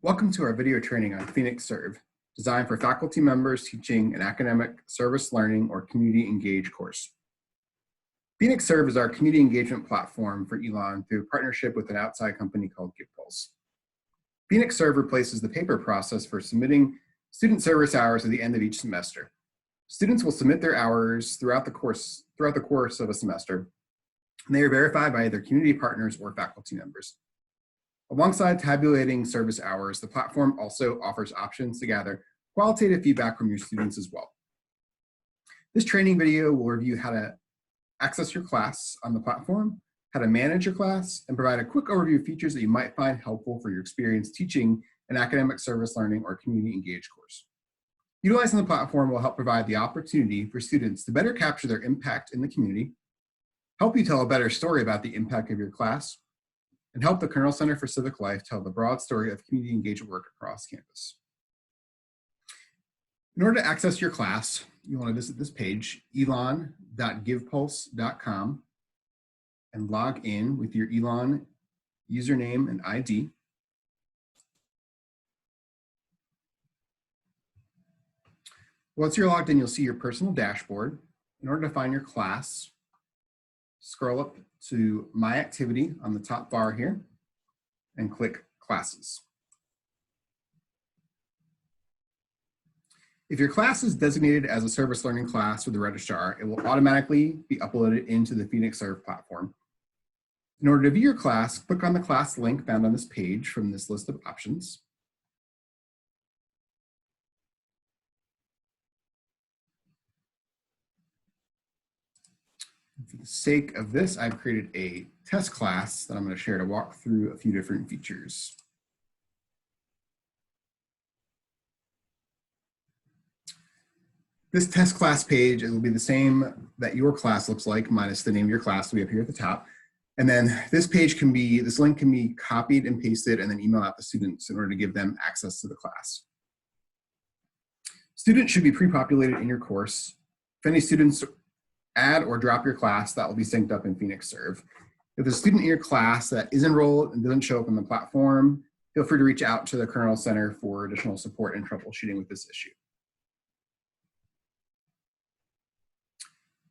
Welcome to our video training on Phoenix Serve, designed for faculty members teaching an academic, service learning, or community engaged course. Phoenix Serve is our community engagement platform for Elon through a partnership with an outside company called GivePulse. Phoenix Serve replaces the paper process for submitting student service hours at the end of each semester. Students will submit their hours throughout the course of a semester, and they are verified by either community partners or faculty members. Alongside tabulating service hours, the platform also offers options to gather qualitative feedback from your students as well. This training video will review how to access your class on the platform, how to manage your class, and provide a quick overview of features that you might find helpful for your experience teaching an academic, service learning, or community engaged course. Utilizing the platform will help provide the opportunity for students to better capture their impact in the community, help you tell a better story about the impact of your class, and help the Kernel Center for Civic Life tell the broad story of community engagement work across campus. In order to access your class, you want to visit this page, elon.givepulse.com, and log in with your Elon username and ID. Once you're logged in, you'll see your personal dashboard. In order to find your class, scroll up to My Activity on the top bar here and click Classes. If your class is designated as a service learning class with the registrar, it will automatically be uploaded into the Phoenix Serve platform. In order to view your class, click on the class link found on this page from this list of options. For the sake of this, I've created a test class that I'm going to share to walk through a few different features. This test class page, it will be the same that your class looks like, minus the name of your class will be up here at the top. And then this link can be copied and pasted and then emailed out to students in order to give them access to the class. Students should be pre-populated in your course. If any students add or drop your class, that will be synced up in Phoenix Serve. If there's a student in your class that is enrolled and doesn't show up on the platform, feel free to reach out to the Kernel Center for additional support and troubleshooting with this issue.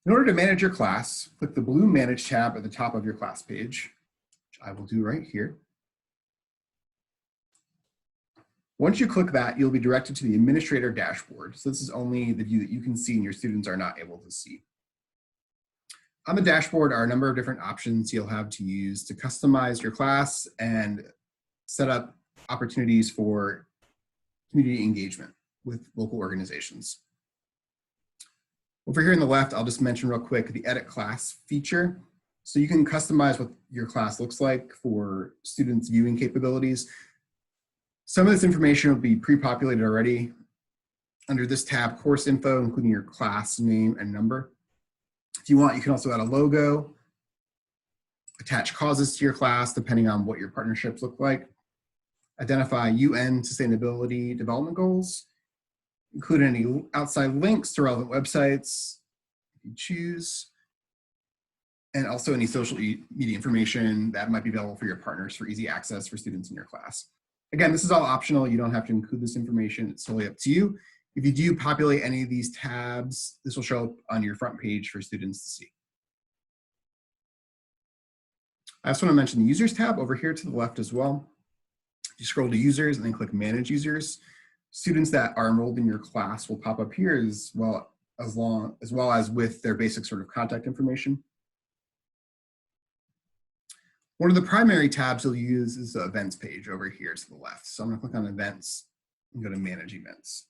In order to manage your class, click the blue Manage tab at the top of your class page, which I will do right here. Once you click that, you'll be directed to the administrator dashboard. So this is only the view that you can see and your students are not able to see. On the dashboard are a number of different options you'll have to use to customize your class and set up opportunities for community engagement with local organizations. Over here on the left, I'll just mention real quick the Edit Class feature. So you can customize what your class looks like for students' viewing capabilities. Some of this information will be pre-populated already under this tab, Course Info, including your class name and number. If you want, you can also add a logo, attach causes to your class, depending on what your partnerships look like, identify UN Sustainability Development Goals, include any outside links to relevant websites if you choose, and also any social media information that might be available for your partners for easy access for students in your class. Again, this is all optional. You don't have to include this information. It's totally up to you. If you do populate any of these tabs, this will show up on your front page for students to see. I also want to mention the Users tab over here to the left as well. You scroll to Users and then click Manage Users. Students that are enrolled in your class will pop up here as well as with their basic sort of contact information. One of the primary tabs you'll use is the Events page over here to the left. So I'm going to click on Events and go to Manage Events.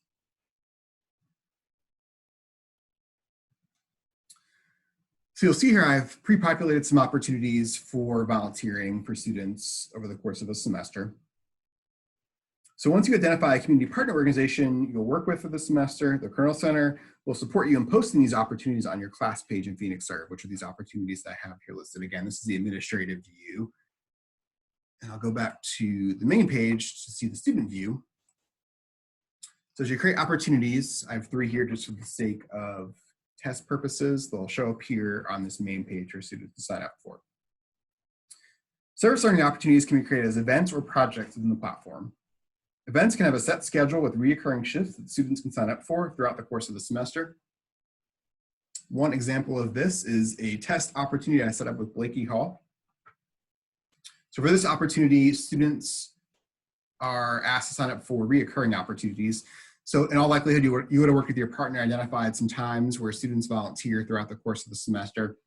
So you'll see here I've pre-populated some opportunities for volunteering for students over the course of a semester. So once you identify a community partner organization you'll work with for the semester, the Kernel Center will support you in posting these opportunities on your class page in Phoenix Serve, which are these opportunities that I have here listed. Again, this is the administrative view. And I'll go back to the main page to see the student view. So as you create opportunities, I have 3 here just for the sake of test purposes. They'll show up here on this main page for students to sign up for. Service learning opportunities can be created as events or projects within the platform. Events can have a set schedule with recurring shifts that students can sign up for throughout the course of the semester. One example of this is a test opportunity I set up with Blakey Hall. So for this opportunity, students are asked to sign up for reoccurring opportunities. So in all likelihood, you would have worked with your partner, identified some times where students volunteer throughout the course of the semester.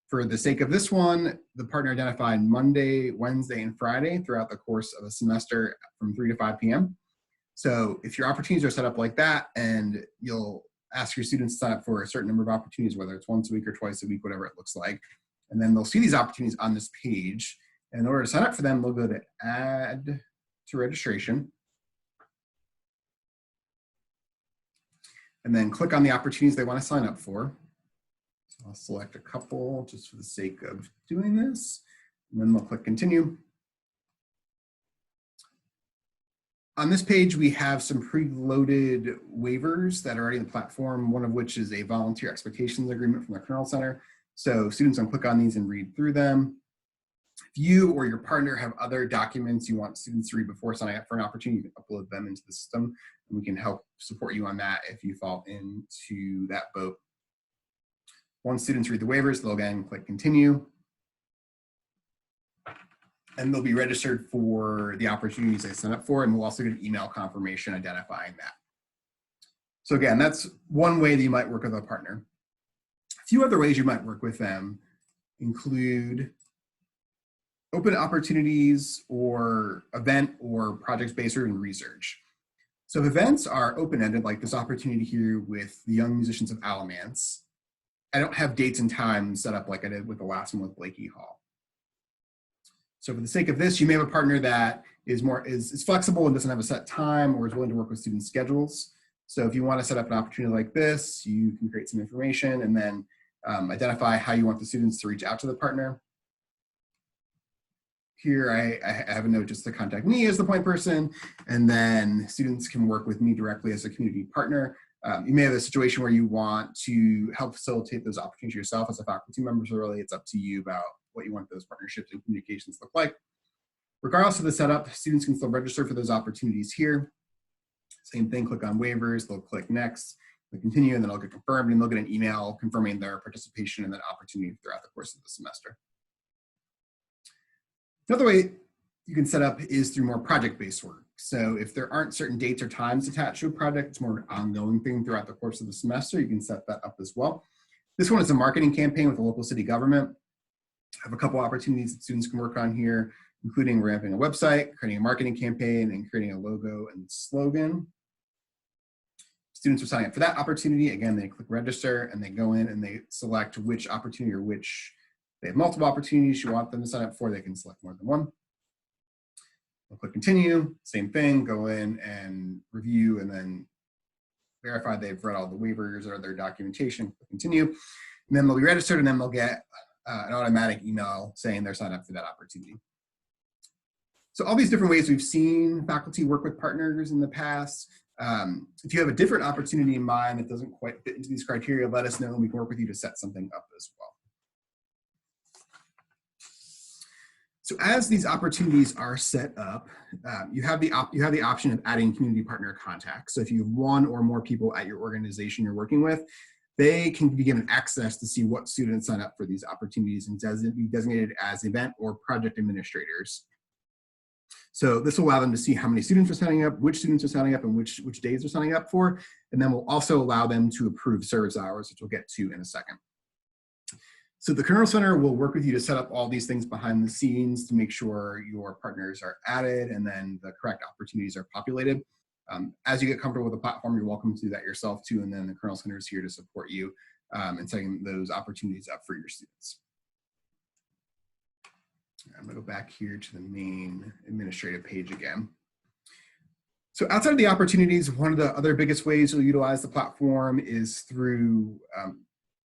For the sake of this one, the partner identified Monday, Wednesday, and Friday throughout the course of a semester from 3 to 5 p.m. So if your opportunities are set up like that, and you'll ask your students to sign up for a certain number of opportunities, whether it's once a week or twice a week, whatever it looks like, and then they'll see these opportunities on this page. And in order to sign up for them, they'll go to Add to Registration, and then click on the opportunities they want to sign up for. So I'll select a couple just for the sake of doing this, and then we'll click Continue. On this page, we have some preloaded waivers that are already in the platform, one of which is a volunteer expectations agreement from the Kernel Center. So students can click on these and read through them. If you or your partner have other documents you want students to read before signing up for an opportunity, you can upload them into the system, and we can help support you on that if you fall into that boat. Once students read the waivers, they'll again click Continue, and they'll be registered for the opportunities they sign up for, and we'll also get an email confirmation identifying that. So again, that's one way that you might work with a partner. A few other ways you might work with them include open opportunities or event or project-based research. So if events are open-ended, like this opportunity here with the Young Musicians of Alamance, I don't have dates and times set up like I did with the last one with Blakey Hall. So for the sake of this, you may have a partner that is flexible and doesn't have a set time or is willing to work with student schedules. So if you want to set up an opportunity like this, you can create some information and then identify how you want the students to reach out to the partner. Here I have a note just to contact me as the point person, and then students can work with me directly as a community partner. You may have a situation where you want to help facilitate those opportunities yourself as a faculty member, so really it's up to you about what you want those partnerships and communications look like. Regardless of the setup, students can still register for those opportunities here. Same thing, click on waivers, they'll click next, they'll continue, and then they'll get confirmed, and they'll get an email confirming their participation in that opportunity throughout the course of the semester. Another way you can set up is through more project-based work. So if there aren't certain dates or times attached to a project, it's more of an ongoing thing throughout the course of the semester, you can set that up as well. This one is a marketing campaign with a local city government. I have a couple opportunities that students can work on here, including ramping a website, creating a marketing campaign, and creating a logo and slogan. Students are signing up for that opportunity. Again, they click register and they go in and they select which opportunity or which they have multiple opportunities you want them to sign up for. They can select more than one. They'll click continue, same thing, go in and review and then verify they've read all the waivers or their documentation, click continue. And then they'll be registered and then they'll get an automatic email saying they're signed up for that opportunity. So all these different ways we've seen faculty work with partners in the past. If you have a different opportunity in mind that doesn't quite fit into these criteria, let us know and we can work with you to set something up as well. So as these opportunities are set up, you have the option of adding community partner contacts. So if you have one or more people at your organization you're working with, they can be given access to see what students sign up for these opportunities and be designated as event or project administrators. So this will allow them to see how many students are signing up, which students are signing up, and which days they're signing up for. And then we'll also allow them to approve service hours, which we'll get to in a second. So the Kernel Center will work with you to set up all these things behind the scenes to make sure your partners are added and then the correct opportunities are populated. As you get comfortable with the platform, you're welcome to do that yourself too, and then the Kernel Center is here to support you in setting those opportunities up for your students. I'm gonna go back here to the main administrative page again. So outside of the opportunities, one of the other biggest ways you'll utilize the platform is through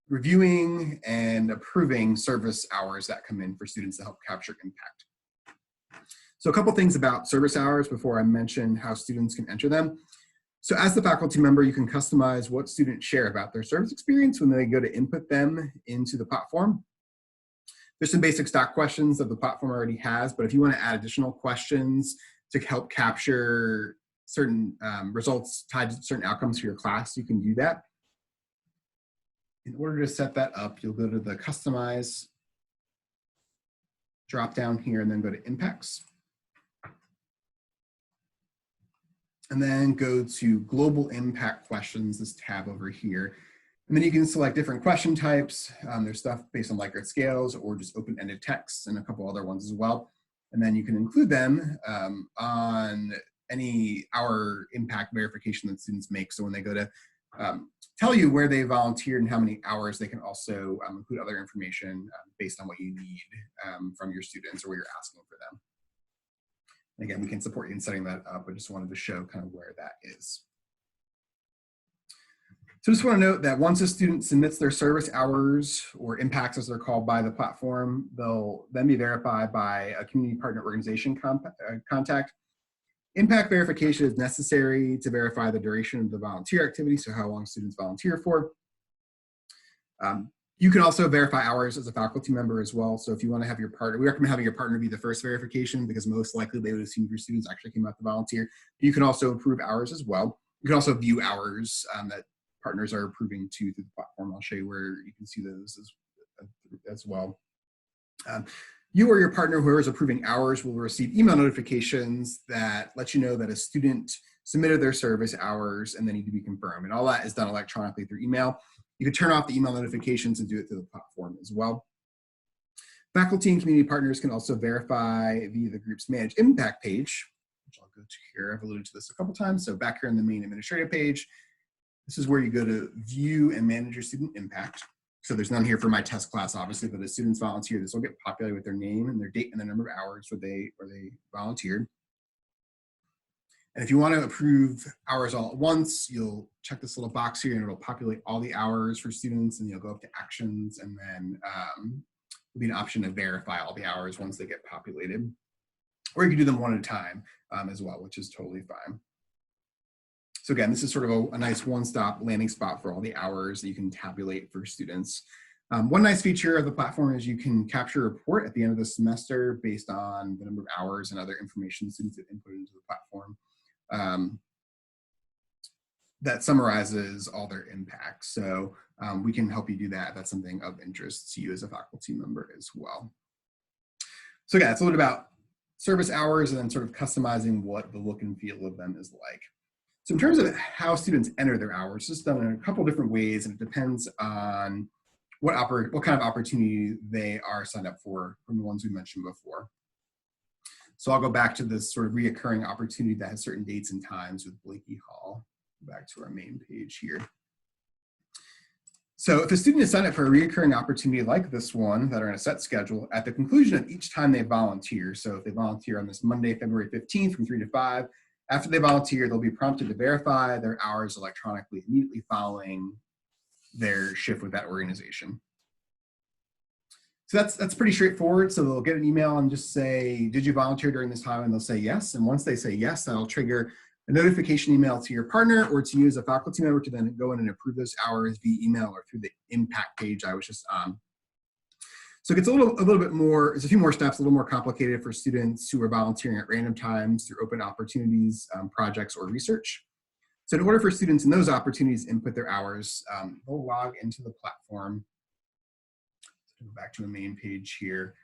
reviewing and approving service hours that come in for students to help capture impact. So a couple things about service hours before I mention how students can enter them. So as the faculty member, you can customize what students share about their service experience when they go to input them into the platform. There's some basic stock questions that the platform already has, but if you want to add additional questions to help capture certain results tied to certain outcomes for your class, you can do that. In order to set that up, you'll go to the Customize drop down here and then go to Impacts. And then go to Global Impact Questions, this tab over here. And then you can select different question types. There's stuff based on Likert scales or just open-ended texts and a couple other ones as well. And then you can include them on any hour impact verification that students make. So when they go to tell you where they volunteered and how many hours, they can also include other information based on what you need from your students or what you're asking for them. And again, we can support you in setting that up. I just wanted to show kind of where that is. So just want to note that once a student submits their service hours or impacts as they're called by the platform, they'll then be verified by a community partner organization contact. Impact verification is necessary to verify the duration of the volunteer activity, so how long students volunteer for. You can also verify hours as a faculty member as well. So if you want to have your partner, we recommend having your partner be the first verification because most likely they would have seen if your students actually came out to volunteer. You can also approve hours as well. You can also view hours that partners are approving to through the platform. I'll show you where you can see those as well. You or your partner, whoever is approving hours, will receive email notifications that let you know that a student submitted their service hours and they need to be confirmed. And all that is done electronically through email. You can turn off the email notifications and do it through the platform as well. Faculty and community partners can also verify via the group's Manage Impact page, which I'll go to here. I've alluded to this a couple times. So back here on the main administrative page, this is where you go to view and manage your student impact. So there's none here for my test class, obviously, but as students volunteer, this will get populated with their name and their date and the number of hours where they volunteered. And if you want to approve hours all at once, you'll check this little box here and it'll populate all the hours for students, and you'll go up to actions, and then there'll be an option to verify all the hours once they get populated. Or you can do them one at a time as well, which is totally fine. So again, this is sort of a nice one-stop landing spot for all the hours that you can tabulate for students. One nice feature of the platform is you can capture a report at the end of the semester based on the number of hours and other information students have input into the platform that summarizes all their impacts. So we can help you do that if that's something of interest to you as a faculty member as well. So yeah, it's a little bit about service hours and then sort of customizing what the look and feel of them is like. So in terms of how students enter their hours, it's done in a couple different ways, and it depends on what kind of opportunity they are signed up for from the ones we mentioned before. So I'll go back to this sort of reoccurring opportunity that has certain dates and times with Blakey Hall. Back to our main page here. So if a student is signed up for a reoccurring opportunity like this one that are in a set schedule, at the conclusion of each time they volunteer, so if they volunteer on this Monday, February 15th from 3 to 5, after they volunteer, they'll be prompted to verify their hours electronically immediately following their shift with that organization. So that's pretty straightforward. So they'll get an email and just say, did you volunteer during this time? And they'll say yes. And once they say yes, that'll trigger a notification email to your partner or to you as a faculty member to then go in and approve those hours via email or through the impact page I was just on. So it gets a little bit more, there's a few more steps, a little more complicated for students who are volunteering at random times through open opportunities, projects, or research. So in order for students in those opportunities to input their hours, they'll log into the platform. Go back to the main page here.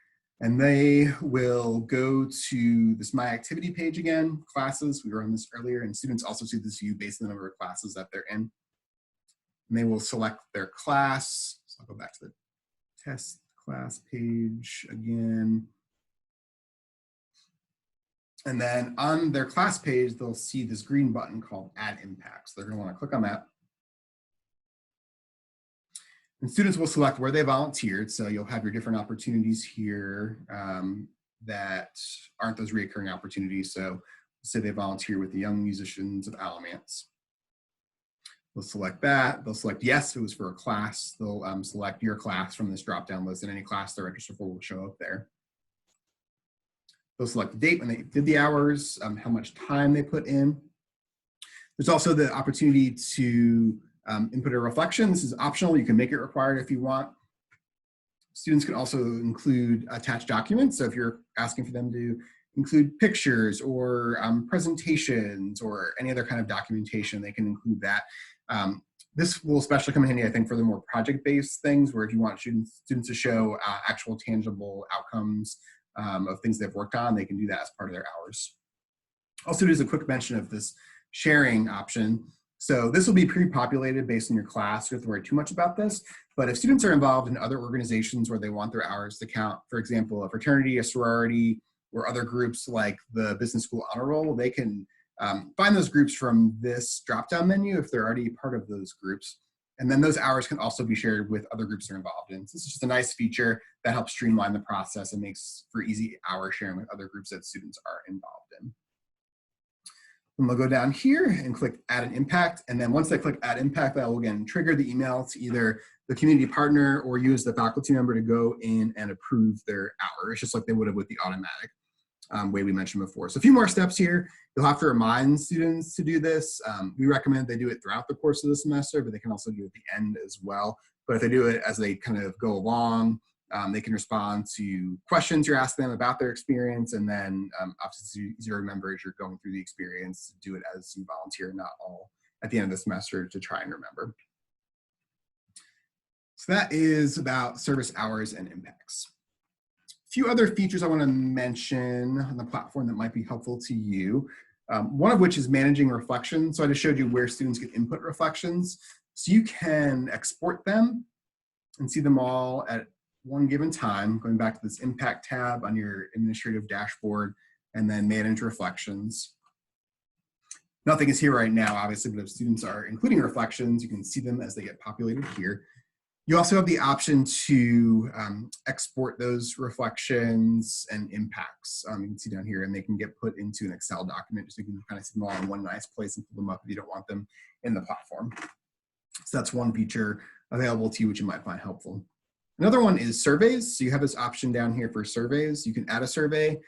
And they will go to this My Activity page again, classes. We were on this earlier, and students also see this view based on the number of classes that they're in. And they will select their class. So I'll go back to the test class page again. And then on their class page, they'll see this green button called Add Impacts. They're going to want to click on that. And students will select where they volunteered. So you'll have your different opportunities here that aren't those recurring opportunities. So say they volunteer with the Young Musicians of Alamance. They'll select that. They'll select yes if it was for a class. They'll select your class from this drop-down list, and any class they're interested for will show up there. They'll select the date when they did the hours, how much time they put in. There's also the opportunity to input a reflection. This is optional. You can make it required if you want. Students can also include attached documents. So if you're asking for them to include pictures or presentations or any other kind of documentation, they can include that. This will especially come in handy, I think, for the more project-based things, where if you want students to show actual tangible outcomes of things they've worked on, they can do that as part of their hours. Also, there's a quick mention of this sharing option. So this will be pre-populated based on your class. You don't have to worry too much about this. But if students are involved in other organizations where they want their hours to count, for example, a fraternity, a sorority, or other groups like the Business School Honor Roll, they can find those groups from this drop-down menu if they're already part of those groups. And then those hours can also be shared with other groups they're involved in. So this is just a nice feature that helps streamline the process and makes for easy hour sharing with other groups that students are involved in. And we'll go down here and click Add an Impact. And then once I click Add Impact, that will again trigger the email to either the community partner or you as the faculty member to go in and approve their hour. It's just like they would have with the automatic way we mentioned before. So a few more steps here. You'll have to remind students to do this. We recommend they do it throughout the course of the semester, but they can also do it at the end as well. But if they do it as they kind of go along, they can respond to questions you're asking them about their experience, and then obviously it's easy to remember as you're going through the experience, do it as you volunteer, not all at the end of the semester to try and remember. So that is about service hours and impacts. A few other features I want to mention on the platform that might be helpful to you. One of which is managing reflections. So I just showed you where students can input reflections. So you can export them and see them all at one given time, going back to this impact tab on your administrative dashboard, and then manage reflections. Nothing is here right now, obviously, but if students are including reflections, you can see them as they get populated here. You also have the option to export those reflections and impacts. You can see down here, and they can get put into an Excel document, so you can kind of see them all in one nice place and pull them up if you don't want them in the platform. So that's one feature available to you, which you might find helpful. Another one is surveys. So you have this option down here for surveys. You can add a survey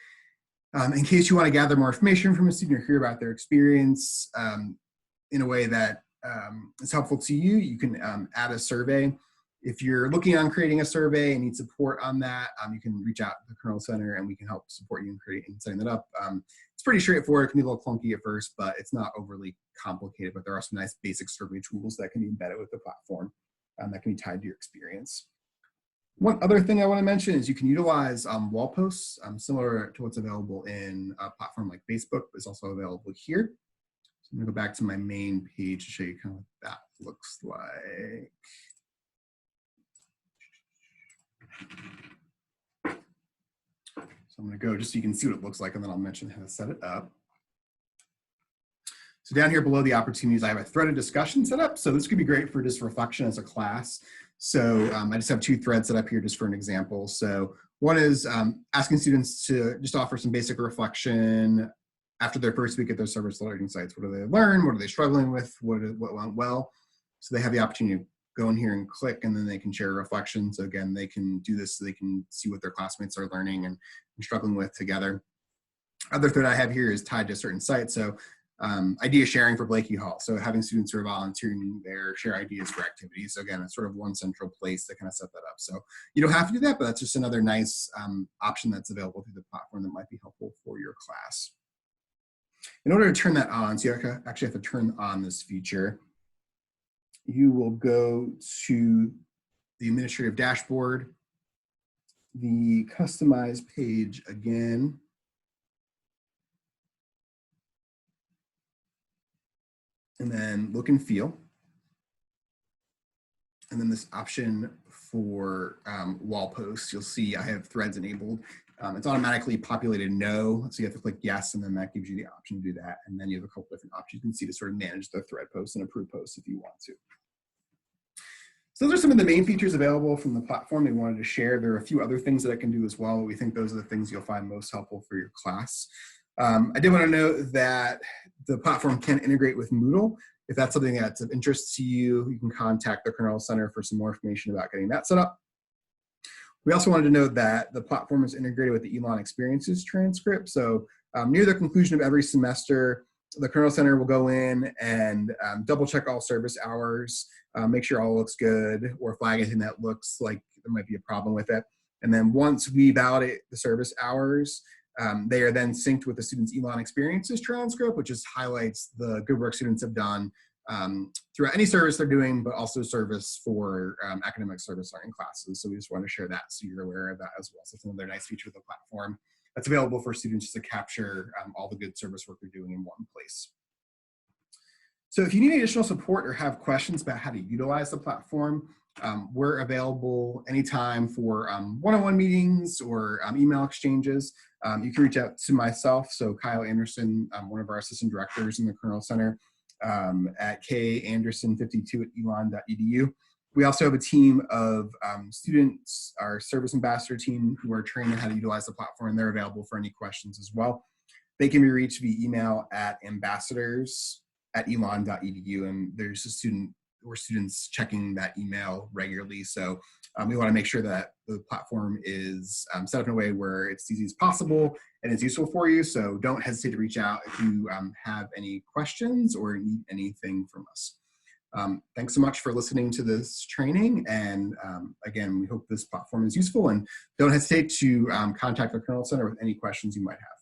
in case you want to gather more information from a student or hear about their experience in a way that is helpful to you. You can add a survey. If you're looking on creating a survey and need support on that, you can reach out to the Kernel Center and we can help support you in creating and setting that up. It's pretty straightforward. It can be a little clunky at first, but it's not overly complicated. But there are some nice basic survey tools that can be embedded with the platform that can be tied to your experience. One other thing I want to mention is you can utilize wall posts, similar to what's available in a platform like Facebook, but it's also available here. So I'm going to go back to my main page to show you kind of what that looks like. So I'm going to go just so you can see what it looks like, and then I'll mention how to set it up. So down here below the opportunities, I have a threaded discussion set up. So this could be great for just reflection as a class. So I just have two threads set up here just for an example. So one is asking students to just offer some basic reflection after their first week at their service learning sites. What do they learn? What are they struggling with? What went well? So they have the opportunity to go in here and click, and then they can share a reflection. So again, they can do this so they can see what their classmates are learning and struggling with together. Other thread I have here is tied to a certain site. So idea sharing for Blakey Hall. So having students who are volunteering there share ideas for activities. So again, it's sort of one central place to kind of set that up. So you don't have to do that, but that's just another nice option that's available through the platform that might be helpful for your class. In order to turn that on, so you actually have to turn on this feature, you will go to the administrative dashboard, the customize page again, and then look and feel. And then this option for wall posts, you'll see I have threads enabled. It's automatically populated no, so you have to click yes, and then that gives you the option to do that. And then you have a couple different options you can see to sort of manage the thread posts and approve posts if you want to. So those are some of the main features available from the platform we wanted to share. There are a few other things that I can do as well. We think those are the things you'll find most helpful for your class. I did want to note that the platform can integrate with Moodle. If that's something that's of interest to you, you can contact the Kernel Center for some more information about getting that set up. We also wanted to note that the platform is integrated with the Elon Experiences transcript. So near the conclusion of every semester, the Kernel Center will go in and double check all service hours, make sure all looks good, or flag anything that looks like there might be a problem with it. And then once we validate the service hours, They are then synced with the student's Elon experiences transcript, which just highlights the good work students have done throughout any service they're doing, but also service for academic service learning classes. So we just want to share that so you're aware of that as well. So it's another nice feature of the platform that's available for students to capture all the good service work they're doing in one place. So if you need additional support or have questions about how to utilize the platform, we're available anytime for one-on-one meetings or email exchanges. You can reach out to myself, so Kyle Anderson, one of our assistant directors in the Kernel Center, at kanderson52@elon.edu. We also have a team of students, our service ambassador team, who are trained on how to utilize the platform, and they're available for any questions as well. They can be reached via email at ambassadors@elon.edu, and there's a students checking that email regularly. So we want to make sure that the platform is set up in a way where it's as easy as possible and it's useful for you. So don't hesitate to reach out if you have any questions or need anything from us. Thanks so much for listening to this training. And again, we hope this platform is useful, and don't hesitate to contact the Kernel Center with any questions you might have.